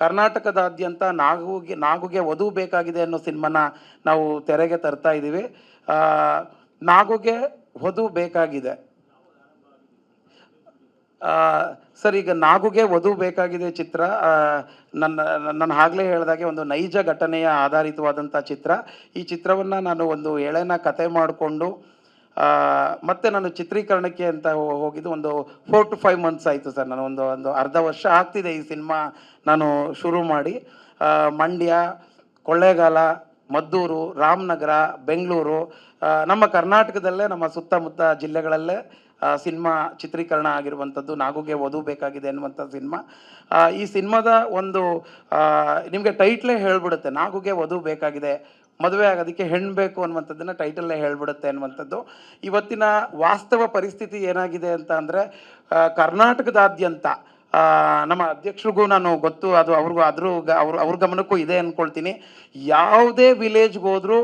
ಕರ್ನಾಟಕದಾದ್ಯಂತ ನಾಗುಗೆ ವಧು ಬೇಕಾಗಿದೆ ಅನ್ನೋ ಸಿನಿಮಾನ ನಾವು ತೆರೆಗೆ ತರ್ತಾ ಇದ್ದೀವಿ. ನಾಗುಗೆ ವಧು ಬೇಕಾಗಿದೆ. ಸರ್, ಈಗ ನಾಗುಗೆ ವಧು ಬೇಕಾಗಿದೆ ಚಿತ್ರ ನಾನು ಆಗಲೇ ಹೇಳಿದಾಗೆ ಒಂದು ನೈಜ ಘಟನೆಯ ಆಧಾರಿತವಾದಂಥ ಚಿತ್ರ. ಈ ಚಿತ್ರವನ್ನು ನಾನು ಒಂದು ಎಳೆನ ಕತೆ ಮಾಡಿಕೊಂಡು ಮತ್ತೆ ನಾನು ಚಿತ್ರೀಕರಣಕ್ಕೆ ಅಂತ ಹೋಗಿದ್ದು ಒಂದು 4 to 5 ಮಂತ್ಸ್ ಆಯಿತು ಸರ್. ನಾನು ಒಂದು ಅರ್ಧ ವರ್ಷ ಆಗ್ತಿದೆ ಈ ಸಿನಿಮಾ ನಾನು ಶುರು ಮಾಡಿ. ಮಂಡ್ಯ, ಕೊಳ್ಳೇಗಾಲ, ಮದ್ದೂರು, ರಾಮನಗರ, ಬೆಂಗಳೂರು, ನಮ್ಮ ಕರ್ನಾಟಕದಲ್ಲೇ ನಮ್ಮ ಸುತ್ತಮುತ್ತ ಜಿಲ್ಲೆಗಳಲ್ಲೇ ಸಿನಿಮಾ ಚಿತ್ರೀಕರಣ ಆಗಿರುವಂಥದ್ದು ನಾಗುಗೆ ವಧು ಬೇಕಾಗಿದೆ ಅನ್ನುವಂಥ ಸಿನಿಮಾ. ಈ ಸಿನಿಮಾದ ಒಂದು ನಿಮಗೆ ಟೈಟ್ಲೇ ಹೇಳ್ಬಿಡುತ್ತೆ, ನಾಗುಗೆ ವಧು ಬೇಕಾಗಿದೆ, ಮದುವೆ ಆಗೋದಕ್ಕೆ ಹೆಣ್ಣು ಬೇಕು ಅನ್ನುವಂಥದ್ದನ್ನು ಟೈಟಲ್ಲೇ ಹೇಳ್ಬಿಡುತ್ತೆ ಅನ್ನುವಂಥದ್ದು. ಇವತ್ತಿನ ವಾಸ್ತವ ಪರಿಸ್ಥಿತಿ ಏನಾಗಿದೆ ಅಂತ ಅಂದರೆ, ಕರ್ನಾಟಕದಾದ್ಯಂತ ನಮ್ಮ ಅಧ್ಯಕ್ಷರಿಗೂ ನಾನು ಗೊತ್ತು, ಅದು ಅವ್ರ ಗಮನಕ್ಕೂ ಇದೆ ಅಂದ್ಕೊಳ್ತೀನಿ. ಯಾವುದೇ ವಿಲೇಜ್ಗೆ ಹೋದರೂ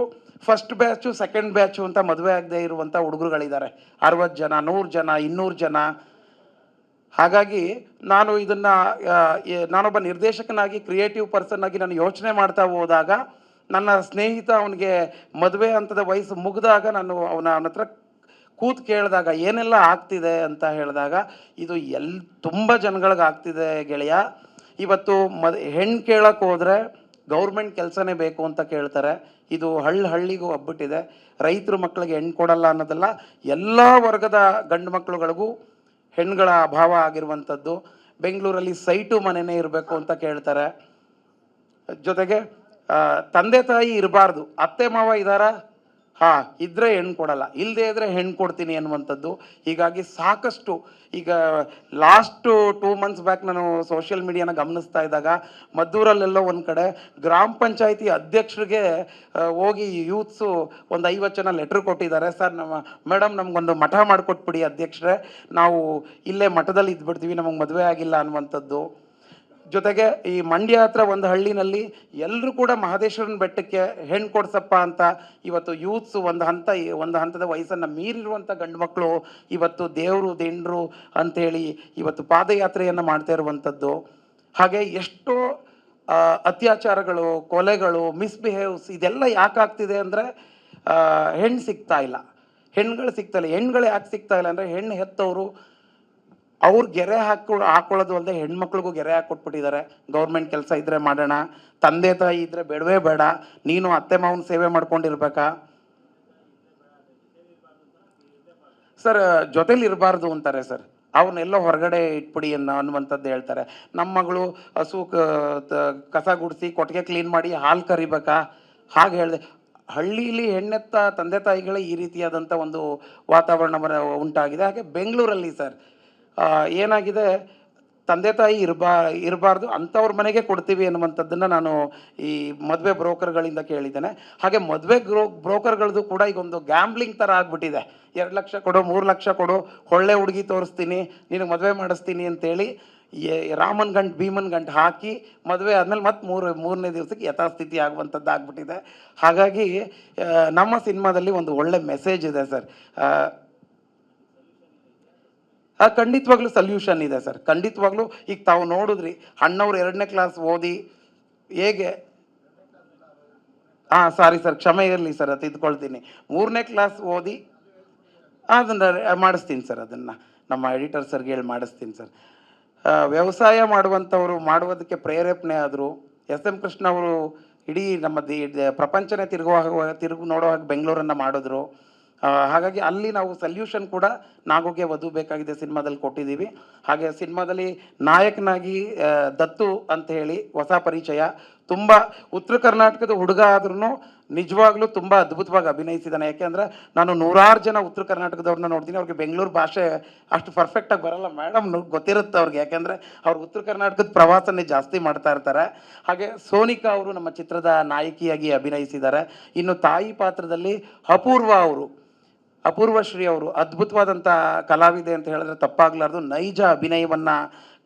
ಫಸ್ಟ್ ಬ್ಯಾಚು, ಸೆಕೆಂಡ್ ಬ್ಯಾಚು ಅಂತ ಮದುವೆ ಆಗದೆ ಇರುವಂಥ ಹುಡುಗರುಗಳಿದ್ದಾರೆ. 60 ಜನ, 100 ಜನ, 200 ಜನ. ಹಾಗಾಗಿ ನಾನು ಇದನ್ನು ನಾನೊಬ್ಬ ನಿರ್ದೇಶಕನಾಗಿ, ಕ್ರಿಯೇಟಿವ್ ಪರ್ಸನ್ ಆಗಿ ನಾನು ಯೋಚನೆ ಮಾಡ್ತಾ ಹೋದಾಗ, ನನ್ನ ಸ್ನೇಹಿತ ಅವನಿಗೆ ಮದುವೆ ಹಂತದ ವಯಸ್ಸು ಮುಗಿದಾಗ ನಾನು ಅವನ ಹತ್ರ ಕೂತು ಕೇಳಿದಾಗ ಏನೆಲ್ಲ ಆಗ್ತಿದೆ ಅಂತ ಹೇಳಿದಾಗ, ಇದು ತುಂಬ ಜನಗಳಿಗೆ ಆಗ್ತಿದೆ ಗೆಳೆಯ. ಇವತ್ತು ಹೆಣ್ಣು ಕೇಳಕ್ಕೆ ಹೋದರೆ ಗೌರ್ಮೆಂಟ್ ಕೆಲಸನೇ ಬೇಕು ಅಂತ ಕೇಳ್ತಾರೆ. ಇದು ಹಳ್ಳಿಗೂ ಹಬ್ಬಿಟ್ಟಿದೆ. ರೈತರ ಮಕ್ಕಳಿಗೆ ಹೆಣ್ಣು ಕೊಡಲ್ಲ ಅನ್ನೋದಲ್ಲ, ಎಲ್ಲ ವರ್ಗದ ಗಂಡು ಮಕ್ಕಳುಗಳಿಗೂ ಹೆಣ್ಣುಗಳ ಅಭಾವ ಆಗಿರುವಂಥದ್ದು. ಬೆಂಗಳೂರಲ್ಲಿ ಸೈಟು ಮನೆಯೇ ಇರಬೇಕು ಅಂತ ಕೇಳ್ತಾರೆ. ಜೊತೆಗೆ ತಂದೆ ತಾಯಿ ಇರಬಾರ್ದು, ಅತ್ತೆ ಮಾವ ಇದ್ದಾರಾ, ಹಾಂ ಇದ್ದರೆ ಹೆಣ್ಣು ಕೊಡಲ್ಲ, ಇಲ್ಲದೇ ಇದ್ದರೆ ಹೆಣ್ಣು ಕೊಡ್ತೀನಿ ಅನ್ನುವಂಥದ್ದು. ಹೀಗಾಗಿ ಸಾಕಷ್ಟು ಈಗ ಲಾಸ್ಟು 2 ಮಂತ್ಸ್ ಬ್ಯಾಕ್ ನಾನು ಸೋಷಿಯಲ್ ಮೀಡಿಯಾನ ಗಮನಿಸ್ತಾ ಇದ್ದಾಗ, ಮದ್ದೂರಲ್ಲೆಲ್ಲೋ ಒಂದು ಕಡೆ ಗ್ರಾಮ ಪಂಚಾಯಿತಿ ಅಧ್ಯಕ್ಷರಿಗೆ ಹೋಗಿ ಯೂತ್ಸು ಒಂದು 50 ಜನ ಲೆಟ್ರ್ ಕೊಟ್ಟಿದ್ದಾರೆ. ಸರ್, ಮೇಡಮ್ ನಮಗೊಂದು ಮಠ ಮಾಡಿಕೊಟ್ಬಿಡಿ ಅಧ್ಯಕ್ಷರೇ, ನಾವು ಇಲ್ಲೇ ಮಠದಲ್ಲಿ ಇದ್ಬಿಡ್ತೀವಿ, ನಮಗೆ ಮದುವೆ ಆಗಿಲ್ಲ ಅನ್ನುವಂಥದ್ದು. ಜೊತೆಗೆ ಈ ಮಂಡ್ಯ ಹತ್ರ ಒಂದು ಹಳ್ಳಿನಲ್ಲಿ ಎಲ್ಲರೂ ಕೂಡ ಮಹದೇಶ್ವರನ ಬೆಟ್ಟಕ್ಕೆ ಹೆಣ್ಣು ಕೊಡ್ಸಪ್ಪ ಅಂತ ಇವತ್ತು ಯೂತ್ಸು ಒಂದು ಹಂತದ ವಯಸ್ಸನ್ನು ಮೀರಿರುವಂಥ ಗಂಡು ಮಕ್ಕಳು ಇವತ್ತು ದೇವರು ದಿಂಡ್ರು ಅಂಥೇಳಿ ಇವತ್ತು ಪಾದಯಾತ್ರೆಯನ್ನು ಮಾಡ್ತಾ ಇರುವಂಥದ್ದು. ಹಾಗೆ ಎಷ್ಟೋ ಅತ್ಯಾಚಾರಗಳು, ಕೊಲೆಗಳು, ಮಿಸ್ಬಿಹೇವ್ಸ್ ಇದೆಲ್ಲ ಯಾಕಾಗ್ತಿದೆ ಅಂದರೆ ಹೆಣ್ಣು ಸಿಗ್ತಾ ಇಲ್ಲ, ಹೆಣ್ಣುಗಳು ಸಿಗ್ತಾ ಇಲ್ಲ. ಹೆಣ್ಣುಗಳು ಯಾಕೆ ಸಿಗ್ತಾ ಇಲ್ಲ ಅಂದರೆ, ಹೆಣ್ಣು ಹೆತ್ತವರು ಅವ್ರು ಗೆರೆ ಹಾಕೊಳ್ಳೋದು ಅಲ್ಲದೆ ಹೆಣ್ಮಕ್ಳಿಗೂ ಗೆರೆ ಹಾಕ್ಕೊಟ್ಬಿಟ್ಟಿದ್ದಾರೆ. ಗೌರ್ಮೆಂಟ್ ಕೆಲಸ ಇದ್ದರೆ ಮಾಡೋಣ, ತಂದೆ ತಾಯಿ ಇದ್ದರೆ ಬೇಡವೇ ಬೇಡ, ನೀನು ಅತ್ತೆ ಮಾವನ ಸೇವೆ ಮಾಡ್ಕೊಂಡಿರ್ಬೇಕಾ ಸರ್, ಜೊತೇಲಿ ಇರಬಾರ್ದು ಅಂತಾರೆ ಸರ್. ಅವನ್ನೆಲ್ಲೋ ಹೊರಗಡೆ ಇಟ್ಬಿಡಿ ಅನ್ನುವಂಥದ್ದು ಹೇಳ್ತಾರೆ. ನಮ್ಮ ಮಗಳು ಹಸು ಕಸ ಗುಡಿಸಿ ಕೊಟ್ಟಿಗೆ ಕ್ಲೀನ್ ಮಾಡಿ ಹಾಲು ಕರಿಬೇಕಾ, ಹಾಗೆ ಹೇಳಿದೆ. ಹಳ್ಳೀಲಿ ಹೆಣ್ಣೆತ್ತ ತಂದೆ ತಾಯಿಗಳೇ ಈ ರೀತಿಯಾದಂಥ ಒಂದು ವಾತಾವರಣ ಉಂಟಾಗಿದೆ. ಹಾಗೆ ಬೆಂಗಳೂರಲ್ಲಿ ಸರ್ ಏನಾಗಿದೆ, ತಂದೆ ತಾಯಿ ಇರಬಾರ್ದು, ಅಂಥವ್ರ ಮನೆಗೆ ಕೊಡ್ತೀವಿ ಅನ್ನುವಂಥದ್ದನ್ನು ನಾನು ಈ ಮದುವೆ ಬ್ರೋಕರ್ಗಳಿಂದ ಕೇಳಿದ್ದೇನೆ. ಹಾಗೆ ಮದುವೆ ಬ್ರೋಕರ್ಗಳದ್ದು ಕೂಡ ಈಗ ಒಂದು ಗ್ಯಾಂಬ್ಲಿಂಗ್ ಥರ ಆಗಿಬಿಟ್ಟಿದೆ. 2 ಲಕ್ಷ ಕೊಡು, 3 ಲಕ್ಷ ಕೊಡು, ಒಳ್ಳೆ ಹುಡುಗಿ ತೋರಿಸ್ತೀನಿ, ನಿನಗೆ ಮದುವೆ ಮಾಡಿಸ್ತೀನಿ ಅಂತೇಳಿ ರಾಮನ್ ಗಂಟು ಭೀಮನ್ ಗಂಟು ಹಾಕಿ ಮದುವೆ ಆದಮೇಲೆ ಮತ್ತೆ ಮೂರನೇ ದಿವಸಕ್ಕೆ ಯಥಾಸ್ಥಿತಿ ಆಗುವಂಥದ್ದು ಆಗ್ಬಿಟ್ಟಿದೆ. ಹಾಗಾಗಿ ನಮ್ಮ ಸಿನಿಮಾದಲ್ಲಿ ಒಂದು ಒಳ್ಳೆ ಮೆಸೇಜ್ ಇದೆ ಸರ್. ಖಂಡಿತವಾಗ್ಲೂ ಸಲ್ಯೂಷನ್ ಇದೆ ಸರ್, ಖಂಡಿತವಾಗ್ಲೂ. ಈಗ ತಾವು ನೋಡಿದ್ರಿ, ಅಣ್ಣವ್ರು 2ನೇ ಕ್ಲಾಸ್ ಓದಿ ಹೇಗೆ, ಸಾರಿ ಸರ್, ಕ್ಷಮೆ ಇರಲಿ ಸರ್, ಅದು ತಿದ್ಕೊಳ್ತೀನಿ. 3ನೇ ಕ್ಲಾಸ್ ಓದಿ ಅದನ್ನು ಮಾಡಿಸ್ತೀನಿ ಸರ್, ಅದನ್ನು ನಮ್ಮ ಎಡಿಟರ್ ಸರ್ಗೆ ಹೇಳಿ ಮಾಡಿಸ್ತೀನಿ ಸರ್. ವ್ಯವಸಾಯ ಮಾಡುವುದಕ್ಕೆ ಪ್ರೇರೇಪಣೆ ಆದರು. ಎಸ್.ಎಂ. ಕೃಷ್ಣ ಅವರು ಇಡೀ ನಮ್ಮ ಪ್ರಪಂಚನೇ ತಿರುಗು ನೋಡೋ ಹಾಗೆ ಬೆಂಗಳೂರನ್ನು ಮಾಡಿದ್ರು. ಹಾಗಾಗಿ ಅಲ್ಲಿ ನಾವು ಸಲ್ಯೂಷನ್ ಕೂಡ ನಾಗುಗೆ ವಧು ಬೇಕಾಗಿದೆ ಸಿನಿಮಾದಲ್ಲಿ ಕೊಟ್ಟಿದ್ದೀವಿ. ಹಾಗೆ ಸಿನಿಮಾದಲ್ಲಿ ನಾಯಕನಾಗಿ ದತ್ತು ಅಂತ ಹೇಳಿ ಹೊಸ ಪರಿಚಯ. ತುಂಬ ಉತ್ತರ ಕರ್ನಾಟಕದ ಹುಡುಗ ಆದ್ರೂ ನಿಜವಾಗ್ಲೂ ತುಂಬ ಅದ್ಭುತವಾಗಿ ಅಭಿನಯಿಸಿದ್ದಾನೆ. ಯಾಕೆಂದರೆ ನಾನು 100 ಜನ ಉತ್ತರ ಕರ್ನಾಟಕದವ್ರನ್ನ ನೋಡ್ತೀನಿ, ಅವ್ರಿಗೆ ಬೆಂಗಳೂರು ಭಾಷೆ ಅಷ್ಟು ಪರ್ಫೆಕ್ಟಾಗಿ ಬರೋಲ್ಲ. ಮೇಡಮ್ ಗೊತ್ತಿರುತ್ತೆ ಅವ್ರಿಗೆ, ಯಾಕೆಂದರೆ ಅವ್ರು ಉತ್ತರ ಕರ್ನಾಟಕದ ಪ್ರವಾಸನೇ ಜಾಸ್ತಿ ಮಾಡ್ತಾ ಇರ್ತಾರೆ. ಹಾಗೆ ಸೋನಿಕಾ ಅವರು ನಮ್ಮ ಚಿತ್ರದ ನಾಯಕಿಯಾಗಿ ಅಭಿನಯಿಸಿದ್ದಾರೆ. ಇನ್ನು ತಾಯಿ ಪಾತ್ರದಲ್ಲಿ ಅಪೂರ್ವಶ್ರೀ ಅವರು ಅದ್ಭುತವಾದಂಥ ಕಲಾವಿದೆ ಅಂತ ಹೇಳಿದ್ರೆ ತಪ್ಪಾಗಲಾರ್ದು. ನೈಜ ಅಭಿನಯವನ್ನು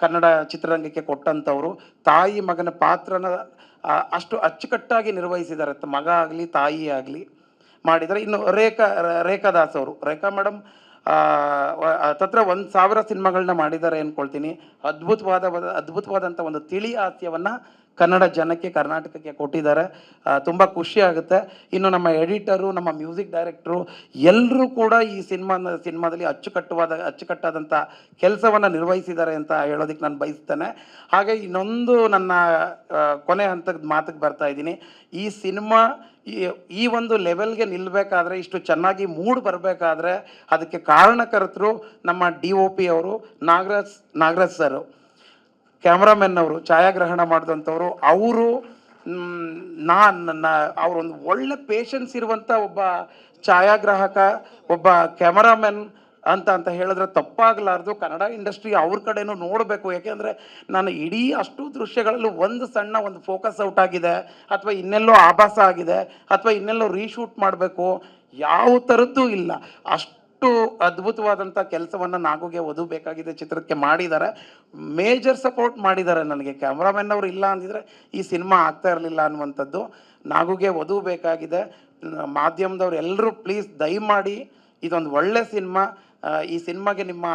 ಕನ್ನಡ ಚಿತ್ರರಂಗಕ್ಕೆ ಕೊಟ್ಟಂಥವ್ರು. ತಾಯಿ ಮಗನ ಪಾತ್ರನ ಅಷ್ಟು ಅಚ್ಚುಕಟ್ಟಾಗಿ ನಿರ್ವಹಿಸಿದ್ದಾರೆ, ಮಗ ಆಗಲಿ ತಾಯಿ ಆಗಲಿ ಮಾಡಿದ್ದಾರೆ. ಇನ್ನು ರೇಖಾ ದಾಸ್ ಅವರು, ರೇಖಾ ಮೇಡಮ್ ಹತ್ತತ್ರ 1,000 ಸಿನಿಮಾಗಳನ್ನ ಮಾಡಿದ್ದಾರೆ ಅಂದ್ಕೊಳ್ತೀನಿ. ಅದ್ಭುತವಾದಂಥ ಒಂದು ತಿಳಿ ಹಾಸ್ಯವನ್ನು ಕನ್ನಡ ಜನಕ್ಕೆ, ಕರ್ನಾಟಕಕ್ಕೆ ಕೊಟ್ಟಿದ್ದಾರೆ. ತುಂಬ ಖುಷಿ ಆಗುತ್ತೆ. ಇನ್ನು ನಮ್ಮ ಎಡಿಟರು, ನಮ್ಮ ಮ್ಯೂಸಿಕ್ ಡೈರೆಕ್ಟ್ರು ಎಲ್ಲರೂ ಕೂಡ ಈ ಸಿನಿಮಾದಲ್ಲಿ ಅಚ್ಚುಕಟ್ಟಾದಂಥ ಕೆಲಸವನ್ನು ನಿರ್ವಹಿಸಿದ್ದಾರೆ ಅಂತ ಹೇಳೋದಕ್ಕೆ ನಾನು ಬಯಸ್ತೇನೆ. ಹಾಗೆ ಇನ್ನೊಂದು ನನ್ನ ಕೊನೆ ಹಂತದ ಮಾತಿಗೆ ಬರ್ತಾ ಇದ್ದೀನಿ. ಈ ಸಿನಿಮಾ ಈ ಒಂದು ಲೆವೆಲ್ಗೆ ನಿಲ್ಲಬೇಕಾದ್ರೆ, ಇಷ್ಟು ಚೆನ್ನಾಗಿ ಮೂಡ್ ಬರಬೇಕಾದ್ರೆ ಅದಕ್ಕೆ ಕಾರಣಕರ್ತರು ನಮ್ಮ DOP ಅವರು, ನಾಗರಾಜ್ ಸರು, ಕ್ಯಾಮ್ರಾಮನ್ ಅವರು, ಛಾಯಾಗ್ರಹಣ ಮಾಡಿದಂಥವ್ರು ಅವರು. ಅವರೊಂದು ಒಳ್ಳೆ ಪೇಷನ್ಸ್ ಇರುವಂಥ ಒಬ್ಬ ಛಾಯಾಗ್ರಾಹಕ, ಒಬ್ಬ ಕ್ಯಾಮರಾಮನ್ ಅಂತ ಹೇಳಿದ್ರೆ ತಪ್ಪಾಗಲಾರ್ದು. ಕನ್ನಡ ಇಂಡಸ್ಟ್ರಿ ಅವ್ರ ಕಡೆನೂ ನೋಡಬೇಕು. ಯಾಕೆಂದರೆ ನಾನು ಇಡೀ ಅಷ್ಟು ದೃಶ್ಯಗಳಲ್ಲೂ ಒಂದು ಫೋಕಸ್ ಔಟ್ ಆಗಿದೆ, ಅಥವಾ ಇನ್ನೆಲ್ಲೋ ಆಭಾಸ ಆಗಿದೆ, ಅಥವಾ ಇನ್ನೆಲ್ಲೋ ರೀಶೂಟ್ ಮಾಡಬೇಕು, ಯಾವ ಥರದ್ದು ಇಲ್ಲ. ಅಷ್ಟು ಅದ್ಭುತವಾದಂಥ ಕೆಲಸವನ್ನು ನಾಗುಗೆ ವಧು ಬೇಕಾಗಿದೆ ಚಿತ್ರಕ್ಕೆ ಮಾಡಿದ್ದಾರೆ. ಮೇಜರ್ ಸಪೋರ್ಟ್ ಮಾಡಿದ್ದಾರೆ ನನಗೆ. ಕ್ಯಾಮ್ರಾಮನ್ ಅವರು ಇಲ್ಲ ಅಂದಿದ್ರೆ ಈ ಸಿನಿಮಾ ಆಗ್ತಾ ಇರಲಿಲ್ಲ ಅನ್ನುವಂಥದ್ದು. ನಾಗುಗೆ ವಧು ಬೇಕಾಗಿದೆ. ಮಾಧ್ಯಮದವ್ರು ಎಲ್ಲರೂ ಪ್ಲೀಸ್ ದಯಮಾಡಿ ಇದೊಂದು ಒಳ್ಳೆ ಸಿನಿಮಾ. ಈ ಸಿನಿಮಾಗೆ ನಿಮ್ಮ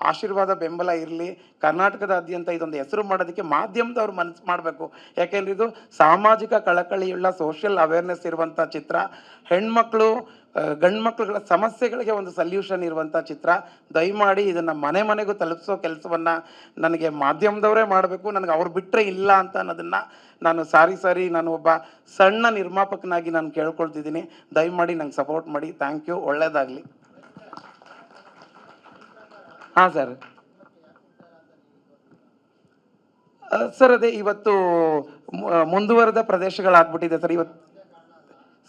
ಆಶೀರ್ವಾದ, ಬೆಂಬಲ ಇರಲಿ. ಕರ್ನಾಟಕದಾದ್ಯಂತ ಇದೊಂದು ಹೆಸರು ಮಾಡೋದಕ್ಕೆ ಮಾಧ್ಯಮದವ್ರು ಮನಸ್ಸು ಮಾಡಬೇಕು. ಯಾಕೆಂದರೆ ಇದು ಸಾಮಾಜಿಕ ಕಳಕಳಿಯುಳ್ಳ ಸೋಷಿಯಲ್ ಅವೇರ್ನೆಸ್ ಇರುವಂಥ ಚಿತ್ರ. ಹೆಣ್ಮಕ್ಳು, ಗಂಡು ಮಕ್ಳುಗಳ ಸಮಸ್ಯೆಗಳಿಗೆ ಒಂದು ಸಲ್ಯೂಷನ್ ಇರುವಂಥ ಚಿತ್ರ. ದಯಮಾಡಿ ಇದನ್ನು ಮನೆಗೂ ತಲುಪಿಸೋ ಕೆಲಸವನ್ನು ನನಗೆ ಮಾಧ್ಯಮದವರೇ ಮಾಡಬೇಕು. ನನಗೆ ಅವ್ರು ಬಿಟ್ಟರೆ ಇಲ್ಲ ಅಂತ ಅನ್ನೋದನ್ನು ನಾನು ನಾನು ಒಬ್ಬ ಸಣ್ಣ ನಿರ್ಮಾಪಕನಾಗಿ ನಾನು ಕೇಳ್ಕೊಳ್ತಿದ್ದೀನಿ. ದಯಮಾಡಿ ನಂಗೆ ಸಪೋರ್ಟ್ ಮಾಡಿ. Thank you. ಒಳ್ಳೆಯದಾಗಲಿ. ಹಾಂ ಸರ್, ಅದೇ ಇವತ್ತು ಮುಂದುವರೆದ ಪ್ರದೇಶಗಳಾಗ್ಬಿಟ್ಟಿದೆ ಸರ್. ಇವತ್ತು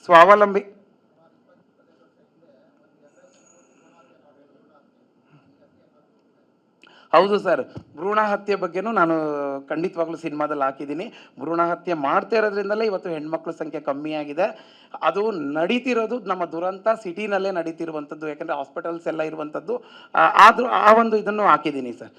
ಸ್ವಾವಲಂಬಿ ಹೌದು ಸರ್. ಭ್ರೂಣ ಹತ್ಯೆ ಬಗ್ಗೆನೂ ನಾನು ಖಂಡಿತವಾಗ್ಲೂ ಸಿನಿಮಾದಲ್ಲಿ ಹಾಕಿದ್ದೀನಿ. ಭ್ರೂಣ ಹತ್ಯೆ ಮಾಡ್ತಾ ಇರೋದ್ರಿಂದಲೇ ಇವತ್ತು ಹೆಣ್ಮಕ್ಳ ಸಂಖ್ಯೆ ಕಮ್ಮಿ ಆಗಿದೆ. ಅದು ನಡೀತಿರೋದು ನಮ್ಮ ದುರಂತ ಸಿಟಿನಲ್ಲೇ ನಡೀತಿರುವಂಥದ್ದು. ಯಾಕಂದರೆ ಹಾಸ್ಪಿಟಲ್ಸ್ ಎಲ್ಲ ಇರುವಂಥದ್ದು. ಆದರೂ ಆ ಒಂದು ಇದನ್ನು ಹಾಕಿದ್ದೀನಿ ಸರ್.